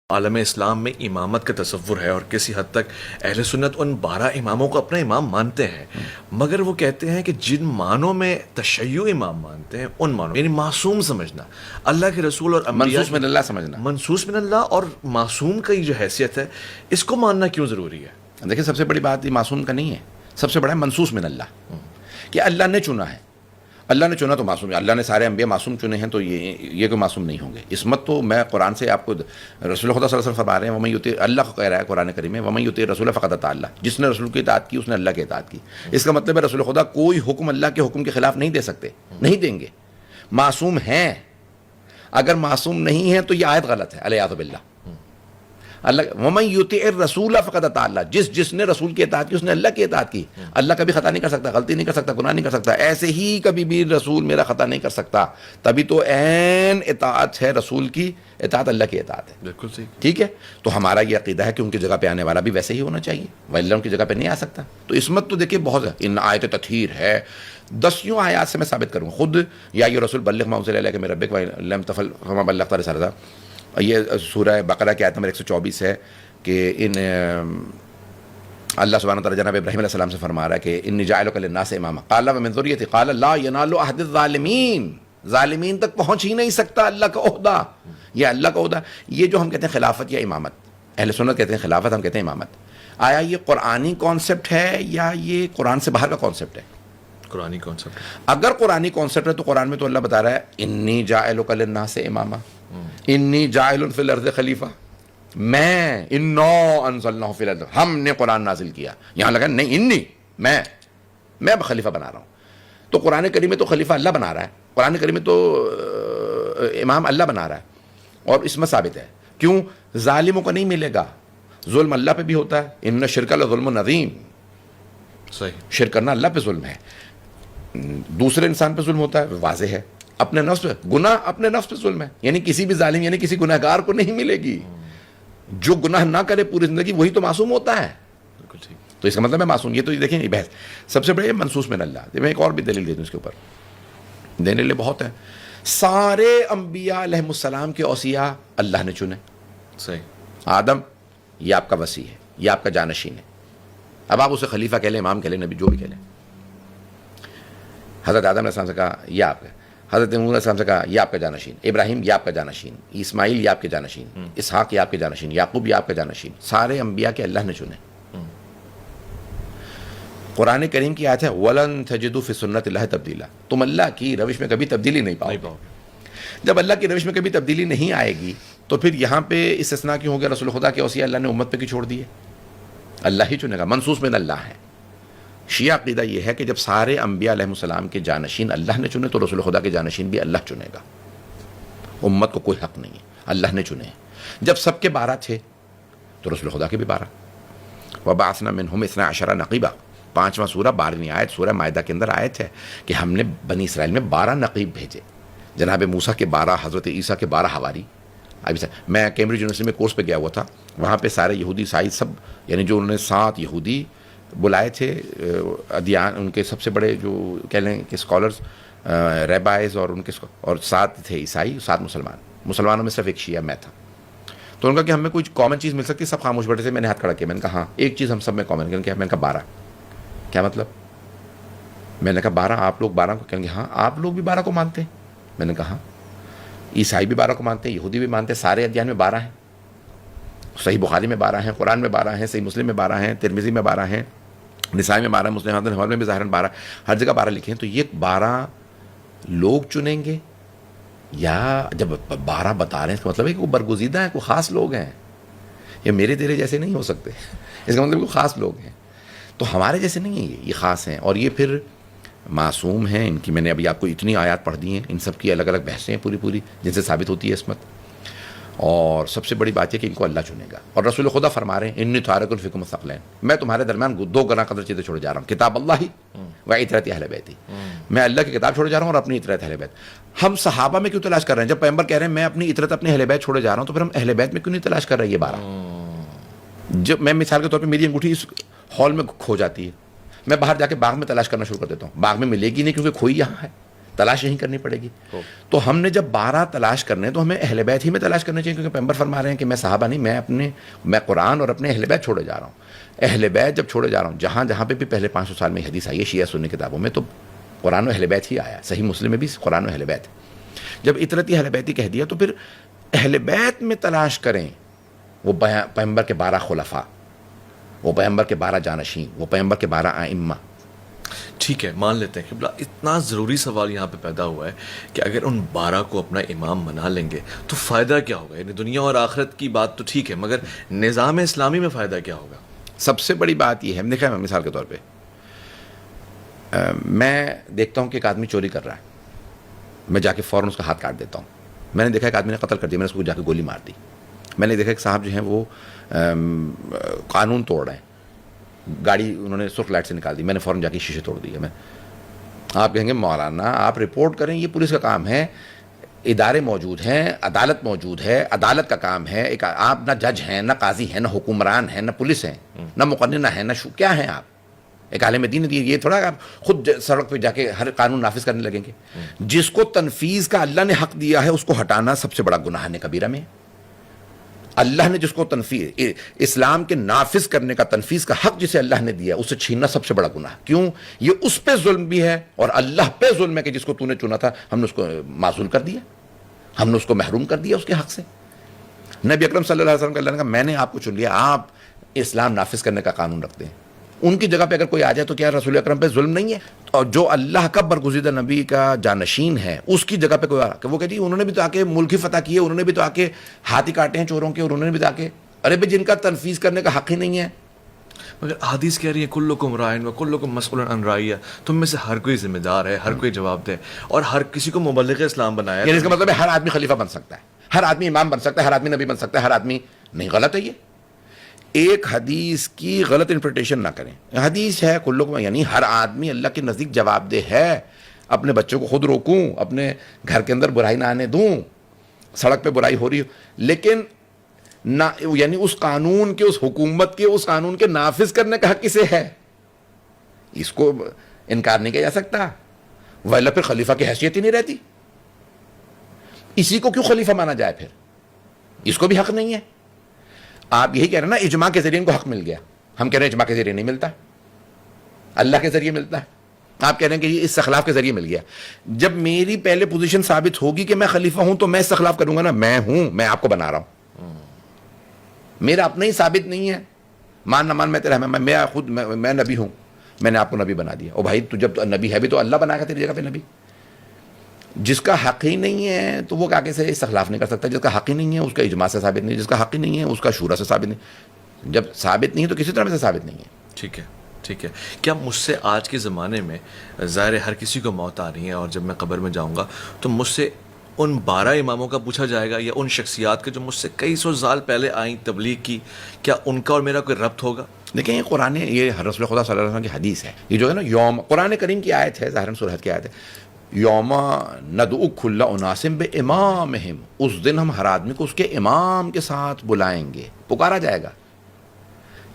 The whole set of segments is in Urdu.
عالم اسلام میں امامت کا تصور ہے اور کسی حد تک اہل سنت ان 12 اماموں کو اپنا امام مانتے ہیں، مگر وہ کہتے ہیں کہ جن معنوں میں تشیع امام مانتے ہیں ان معنوں یعنی معصوم سمجھنا، اللہ کے رسول اور انبیاء منصوص من اللہ سمجھنا. منصوص من اللہ اور معصوم کی جو حیثیت ہے، اس کو ماننا کیوں ضروری ہے؟ دیکھیں سب سے بڑی بات یہ معصوم کا نہیں ہے، سب سے بڑا ہے منصوص من اللہ، کہ اللہ نے چنا ہے. اللہ نے چنا تو معصوم ہے. اللہ نے سارے انبیاء معصوم چنے ہیں تو یہ کوئی معصوم نہیں ہوں گے. عصمت تو میں قرآن سے آپ کو رسول خدا صلی اللہ علیہ وسلم فرما رہے ہیں، ومن یطیع اللہ کو کہہ رہا ہے قرآن کریم میں، ومن یطیع الرسول فقد اطاع اللہ. جس نے رسول کی اطاعت کی اس نے اللہ کی اطاعت کی. اس کا مطلب ہے رسول خدا کوئی حکم اللہ کے حکم کے خلاف نہیں دے سکتے، نہیں دیں گے. معصوم ہیں. اگر معصوم نہیں ہیں تو یہ آیت غلط ہے، علیہ باللہ. اللہ ومن یطیع الرسول فقد اطاع اللہ، جس نے رسول کی اطاعت کی اس نے اللہ کی اطاعت کی. اللہ کبھی خطا نہیں کر سکتا، غلطی نہیں کر سکتا، گناہ نہیں کر سکتا. ایسے ہی کبھی بھی رسول میرا خطا نہیں کر سکتا. تبھی تو عین اطاعت ہے رسول کی اطاعت، اللہ کی اطاعت ہے. بالکل صحیح. ٹھیک ہے، تو ہمارا یہ عقیدہ ہے کہ ان کی جگہ پہ آنے والا بھی ویسے ہی ہونا چاہیے، ولی ان کی جگہ پہ نہیں آ سکتا. تو عصمت تو دیکھیے بہت ہے. ان آیت تطہیر ہے، 10 آیات سے میں ثابت کروں خود. یا ایھا رسول بلغ ما انزل الیک من ربک وان لم تفعل فما بلغت رسالتہ. یہ سورہ بقرہ کی آیت نمبر 124 ہے کہ اللہ سبحانہ وتعالیٰ جناب ابراہیم علیہ السلام سے فرما رہا ہے کہ انی جاعلک للناس اماما قال ومن ذریتی قال لا ینال عہد الظالمین. ظالمین تک پہنچ ہی نہیں سکتا اللہ کا عہدہ. یہ اللہ کا عہدہ. یہ جو ہم کہتے ہیں خلافت یا امامت، اہل سنت کہتے ہیں خلافت، ہم کہتے ہیں امامت. آیا یہ قرآنی کانسیپٹ ہے یا یہ قرآن سے باہر کا کانسیپٹ ہے؟ قرآنی کانسیپٹ. اگر قرآنی کانسیپٹ ہے تو قرآن میں تو اللہ بتا رہا ہے انی جاعلک للناس اماما، انی جاعل فی الارض خلیفہ. میں انا انزلناہ فی الارض، ہم نے قرآن نازل کیا. یہاں لگا نہیں انی، میں خلیفہ بنا رہا ہوں. تو قرآن کریم میں تو خلیفہ اللہ بنا رہا ہے، قرآن کریم میں تو امام اللہ بنا رہا ہے. اور اس میں ثابت ہے. کیوں؟ ظالموں کو نہیں ملے گا. ظلم اللہ پہ بھی ہوتا ہے. ان الشرک لظلم عظیم. صحیح. شرک کرنا اللہ پہ ظلم ہے. دوسرے انسان پہ ظلم ہوتا ہے، واضح ہے. اپنے نفس پہ گناہ، اپنے نفس پہ ظلم ہے. یعنی کسی بھی ظالم یعنی کسی گناہ گار کو نہیں ملے گی. جو گناہ نہ کرے پوری زندگی وہی تو معصوم ہوتا ہے. بالکل ٹھیک. تو اس کا مطلب ہے معصوم. یہ تو دیکھیں یہ بحث سب سے بڑے منصوص من اللہ. میں ایک اور بھی دلیل دے دوں اس کے اوپر، دینے لے بہت ہے. سارے انبیاء علیہ السلام کے اوصیاء اللہ نے چنے. صحیح. آدم یہ آپ کا وصی ہے، یہ آپ کا جانشین ہے. اب آپ اسے خلیفہ کہہ لیں، امام کہہ لیں، نبی جو بھی کہہ لیں. حضرت آدم علیہ السلام سے کہا یہ آپ کا، حضرت نوح علیہ السلام سے کہا یہ آپ کا جانشین، ابراہیم یہ آپ کا جانشین، اسماعیل یہ آپ کے جانشین، اسحاق یہ آپ کے جانشین، یعقوب یہ آپ کا جانشین. سارے انبیاء کے اللہ نے چنے. قرآن کریم کی آیت ہے وَلَن تَجِدُوا فِي سُنَّتِ اللَّهِ تَبْدِيلًا. تم اللہ کی روش میں کبھی تبدیلی نہیں پاؤ گے. جب اللہ کی روش میں کبھی تبدیلی نہیں آئے گی تو پھر یہاں پہ استثناء کیوں ہو گیا؟ رسول خدا کے اوصیاء اللہ نے امت پہ کیوں چھوڑ دیے؟ اللہ ہی چنے گا. منصوص من اللہ ہے. شیعہ عقیدہ یہ ہے کہ جب سارے انبیاء علیہ السلام کے جانشین اللہ نے چنے تو رسول خدا کے جانشین بھی اللہ چنے گا. امت کو کوئی حق نہیں ہے، اللہ نے چنے. جب سب کے 12 تھے تو رسول خدا کے بھی 12. وَبَعَثْنَا مِنْهُمْ 12 نقیبا. 5واں سورہ 12ویں آیت سورہ مائدہ کے اندر آیت ہے کہ ہم نے بنی اسرائیل میں 12 نقیب بھیجے. جناب موسیٰ کے 12، حضرت عیسیٰ کے 12 حواری. میں کیمبرج یونیورسٹی میں کورس پہ گیا ہوا تھا، وہاں پہ سارے یہودی عیسائی سب، یعنی جو انہوں نے 7 یہودی بلائے تھے ادیان، ان کے سب سے بڑے جو کہہ لیں کہ اسکالرز، ریبائز، اور ان کے اور 7 تھے عیسائی، 7 مسلمان. مسلمانوں میں صرف ایک شیعہ میں تھا. تو ان کا کہ ہمیں کوئی کامن چیز مل سکتی ہے؟ سب خاموش بیٹھے تھے. میں نے ہاتھ کھڑا کیا، میں نے کہا ہاں ایک چیز ہم سب میں کامن ہے. میں نے کہا 12. کیا مطلب؟ میں نے کہا 12 آپ لوگ 12 کو کہیں گے ہاں آپ لوگ بھی 12 کو مانتے ہیں. میں نے کہا عیسائی بھی 12 کو مانتے ہیں، یہودی بھی مانتے ہیں. سارے ادیان میں 12 ہیں. صحیح بخاری میں 12 ہیں، قرآن میں 12 ہیں، صحیح مسلم میں 12 ہیں، ترمذی میں 12 ہیں، نسائی میں 12، مسلم حدیث میں بھی ظاہراً 12، ہر جگہ 12 لکھے ہیں. تو یہ 12 لوگ چنیں گے یا جب 12 بتا رہے ہیں اس کا مطلب ہے کہ وہ برگزیدہ ہیں، کوئی خاص لوگ ہیں. یہ میرے تیرے جیسے نہیں ہو سکتے. اس کا مطلب کوئی خاص لوگ ہیں. تو ہمارے جیسے نہیں ہیں، یہ خاص ہیں. اور یہ پھر معصوم ہیں. ان کی میں نے ابھی آپ کو اتنی آیات پڑھ دی ہیں، ان سب کی الگ الگ بحثیں ہیں پوری جن سے ثابت ہوتی ہے عصمت. اور سب سے بڑی بات ہے کہ ان کو اللہ چنے گا. اور رسول خدا فرما رہے ہیں انی تارک فیکم الثقلین، میں تمہارے درمیان 2 گنا قدر چیزیں چھوڑے جا رہا ہوں، کتاب اللہ و عطرت اہل بیتی. میں اللہ کی کتاب چھوڑے جا رہا ہوں اور اپنی عطرت اہل بیت. ہم صحابہ میں کیوں تلاش کر رہے ہیں؟ جب پیغمبر کہہ رہے ہیں میں اپنی عطرت اپنے اہل بیت چھوڑے جا رہا ہوں، تو پھر ہم اہل بیت میں کیوں نہیں تلاش کر رہے ہیں یہ 12؟ جب میں مثال کے طور پہ میری انگوٹھی اس ہال میں کھو جاتی ہے، میں باہر جا کے باغ میں تلاش کرنا شروع کر دیتا ہوں. باغ میں ملے گی نہیں کیونکہ کھوئی یہاں ہے. تلاش یہیں کرنی پڑے گی. تو ہم نے جب 12 تلاش کرنے تو ہمیں اہل بیت ہی میں تلاش کرنے چاہیے, کیونکہ پیغمبر فرما رہے ہیں کہ میں صحابہ نہیں, میں قرآن اور اپنے اہل بیت چھوڑے جا رہا ہوں. اہل بیت جب چھوڑے جا رہا ہوں, جہاں پہ بھی پہلے 500 سال میں حدیث آئی ہے شیعہ سنی کتابوں میں, تو قرآن و اہل بیت ہی آیا. صحیح مسلم میں بھی قرآن و اہل بیت. جب اطرتی اہل بیت ہی کہہ دیا تو پھر اہل بیت میں تلاش کریں, وہ پیغمبر کے 12 خلفاء, وہ پیغمبر کے 12 جانشین, وہ پیغمبر کے 12 ائمہ. ٹھیک ہے, مان لیتے ہیں قبلہ اتنا ضروری سوال یہاں پہ پیدا ہوا ہے کہ اگر ان 12 کو اپنا امام بنا لیں گے تو فائدہ کیا ہوگا؟ یعنی دنیا اور آخرت کی بات تو ٹھیک ہے, مگر نظام اسلامی میں فائدہ کیا ہوگا؟ سب سے بڑی بات یہ ہے, دیکھیں مثال کے طور پہ میں دیکھتا ہوں کہ ایک آدمی چوری کر رہا ہے, میں جا کے فوراً اس کا ہاتھ کاٹ دیتا ہوں. میں نے دیکھا ایک آدمی نے قتل کر دیا, میں نے اس کو جا کے گولی مار دی. میں نے دیکھا ایک صاحب جو ہیں وہ قانون توڑ رہے ہیں, گاڑی انہوں نے سرخ لائٹ سے نکال دی, میں نے فوراً جا کے شیشے توڑ دیے. آپ کہیں گے مولانا آپ رپورٹ کریں, یہ پولیس کا کام ہے, ادارے موجود ہیں, عدالت موجود ہے, عدالت کا کام ہے. ایک آپ نہ جج ہیں, نہ قاضی ہیں, نہ حکمران ہیں, نہ پولیس ہیں, نہ مقننہ ہیں, نہ کیا ہیں آپ؟ ایک عالم دین ہے. یہ تھوڑا آپ خود سڑک پہ جا کے ہر قانون نافذ کرنے لگیں گے. جس کو تنفیذ کا اللہ نے حق دیا ہے اس کو ہٹانا سب سے بڑا گناہ ہے کبیرہ میں. اللہ نے جس کو تنفیذ اسلام کے نافذ کرنے کا, تنفیذ کا حق جسے اللہ نے دیا, اسے چھیننا سب سے بڑا گناہ. کیوں؟ یہ اس پہ ظلم بھی ہے اور اللہ پہ ظلم ہے کہ جس کو تو نے چنا تھا ہم نے اس کو معزول کر دیا, ہم نے اس کو محروم کر دیا اس کے حق سے. نبی اکرم صلی اللہ علیہ وسلم نے کہا میں نے آپ کو چن لیا, آپ اسلام نافذ کرنے کا قانون رکھتے ہیں. ان کی جگہ پہ اگر کوئی آ جائے تو کیا رسول اکرم پہ ظلم نہیں ہے؟ اور جو اللہ کا برگزیدہ نبی کا جانشین ہے اس کی جگہ پہ کوئی آ کہ وہ کہتی انہوں نے بھی تو آ کے ملک ہی فتح کیے, انہوں نے بھی تو آ کے ہاتھ ہی کاٹے ہیں چوروں کے, اور انہوں نے بھی تو آ کے ارے بھائی جن کا تنفیذ کرنے کا حق ہی نہیں ہے. مگر حدیث کہہ رہی ہے کلکم رائن و کلکم مسئول عن رعیہ, تم میں سے ہر کوئی ذمہ دار ہے, ہر کوئی جواب دے, اور ہر کسی کو مبلغ اسلام بنایا. یعنی اس کا مطلب ہے ہر آدمی خلیفہ بن سکتا ہے, ہر آدمی امام بن سکتا ہے, ہر آدمی نبی بن سکتا ہے, ہر آدمی نہیں. غلط ہے یہ. ایک حدیث کی غلط انٹرپریٹیشن نہ کریں. حدیث ہے کلکم, یعنی ہر آدمی اللہ کے نزدیک جواب دہ ہے. اپنے بچوں کو خود روکوں, اپنے گھر کے اندر برائی نہ آنے دوں, سڑک پہ برائی ہو رہی ہو, لیکن نہ یعنی اس قانون کے, اس حکومت کے, اس قانون کے نافذ کرنے کا حق کسے ہے؟ اس کو انکار نہیں کیا جا سکتا, ولا پھر خلیفہ کی حیثیت ہی نہیں رہتی. اسی کو کیوں خلیفہ مانا جائے پھر؟ اس کو بھی حق نہیں ہے. آپ یہی کہہ رہے ہیں نا اجماع کے ذریعے ان کو حق مل گیا. ہم کہہ رہے ہیں اجماع کے ذریعے نہیں ملتا, اللہ کے ذریعے ملتا ہے. آپ کہہ رہے ہیں کہ یہ استخلاف کے ذریعے مل گیا. جب میری پہلے پوزیشن ثابت ہوگی کہ میں خلیفہ ہوں تو میں استخلاف کروں گا نا, میں ہوں, میں آپ کو بنا رہا ہوں, میرا اپنا ہی ثابت نہیں ہے. مان نہ مان میں تیرا, میں خود میں نبی ہوں, میں نے آپ کو نبی بنا دیا. او بھائی تو جب نبی ہے بھی تو اللہ بنائے گا تیری جگہ پہ نبی. جس کا حق ہی نہیں ہے تو وہ کیا سے استخلاف نہیں کر سکتا. جس کا حق ہی نہیں ہے اس کا اجماع سے ثابت نہیں, جس کا حق ہی نہیں ہے اس کا شورا سے ثابت نہیں. جب ثابت نہیں ہے تو کسی طرح سے ثابت نہیں ہے. ٹھیک ہے, ٹھیک ہے. کیا مجھ سے آج کے زمانے میں, ظاہر ہے ہر کسی کو موت آ رہی ہے, اور جب میں قبر میں جاؤں گا تو مجھ سے ان 12 اماموں کا پوچھا جائے گا, یا ان شخصیات کے جو مجھ سے کئی سو سال پہلے آئیں تبلیغ کی, کیا ان کا اور میرا کوئی ربط ہوگا؟ دیکھیں یہ قرآن, یہ رسول خدا صلی اللہ علیہ وسلم کی حدیث ہے. یہ جو ہے نا یوم, قرآن کریم کی آیت ہے, ظاہراً سورہ کی آیت ہے, یوم ندعو کل اناس بامامہم, اس دن ہم ہر آدمی کو اس کے امام کے ساتھ بلائیں گے, پکارا جائے گا.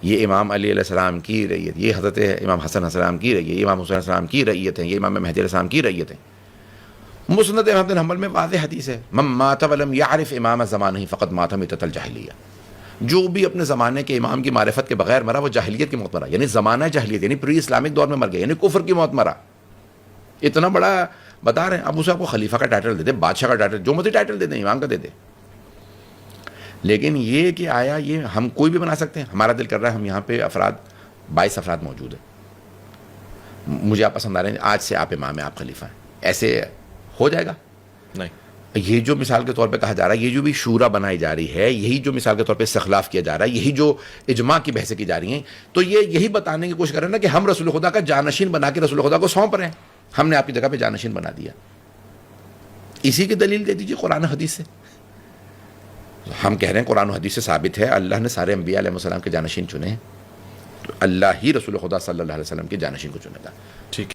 یہ امام علی علیہ السلام کی رعیت, یہ حضرت امام حسن علیہ السلام کی رعیت, یہ امام حسین علیہ السلام کی رعیت ہے, یہ امام مہدی علیہ السلام کی رعیت ہے. مسند احمد بن حنبل میں واضح حدیث ہے, من مات ولم یعرف امام زمانہ فقد مات میتۃ الجاہلیہ. جو بھی اپنے زمانے کے امام کی معرفت کے بغیر مرا وہ جاہلیت کی موت مرا, یعنی زمانہ جاہلیت, یعنی پری اسلامک دور میں مر گیا, یعنی کفر کی موت مرا. اتنا بڑا بتا رہے ہیں. اب اسے آپ کو خلیفہ کا ٹائٹل دے دیں, بادشاہ کا ٹائٹل, جو مرضی ٹائٹل دے دیں, امام کا دے دیں, لیکن یہ کہ آیا یہ ہم کوئی بھی بنا سکتے ہیں. ہمارا دل کر رہا ہے ہم یہاں پہ 22 افراد موجود ہیں, مجھے آپ پسند آ رہے ہیں, آج سے آپ امام ہیں, آپ خلیفہ ہیں, ایسے ہو جائے گا؟ نہیں. یہ جو مثال کے طور پہ کہا جا رہا ہے, یہ جو بھی شورا بنائی جا رہی ہے, یہی جو مثال کے طور پہ استخلاف کیا جا رہا ہے, یہی جو اجماع کی بحثیں کی جا رہی ہیں, تو یہ یہی بتانے کی کوشش کر رہے ہیں نا کہ ہم رسول خدا کا جانشین بنا کے رسول خدا کو سونپ رہے ہیں, ہم نے آپ کی جگہ پہ جانشین بنا دیا. اسی کی دلیل دے دیجیے قرآن و حدیث سے. ہم کہہ رہے ہیں قرآن و حدیث سے ثابت ہے اللہ نے سارے انبیاء علیہ السلام کے جانشین چنے ہیں, تو اللہ ہی رسول خدا صلی اللہ علیہ وسلم کے جانشین کو چنے گا. ٹھیک ہے.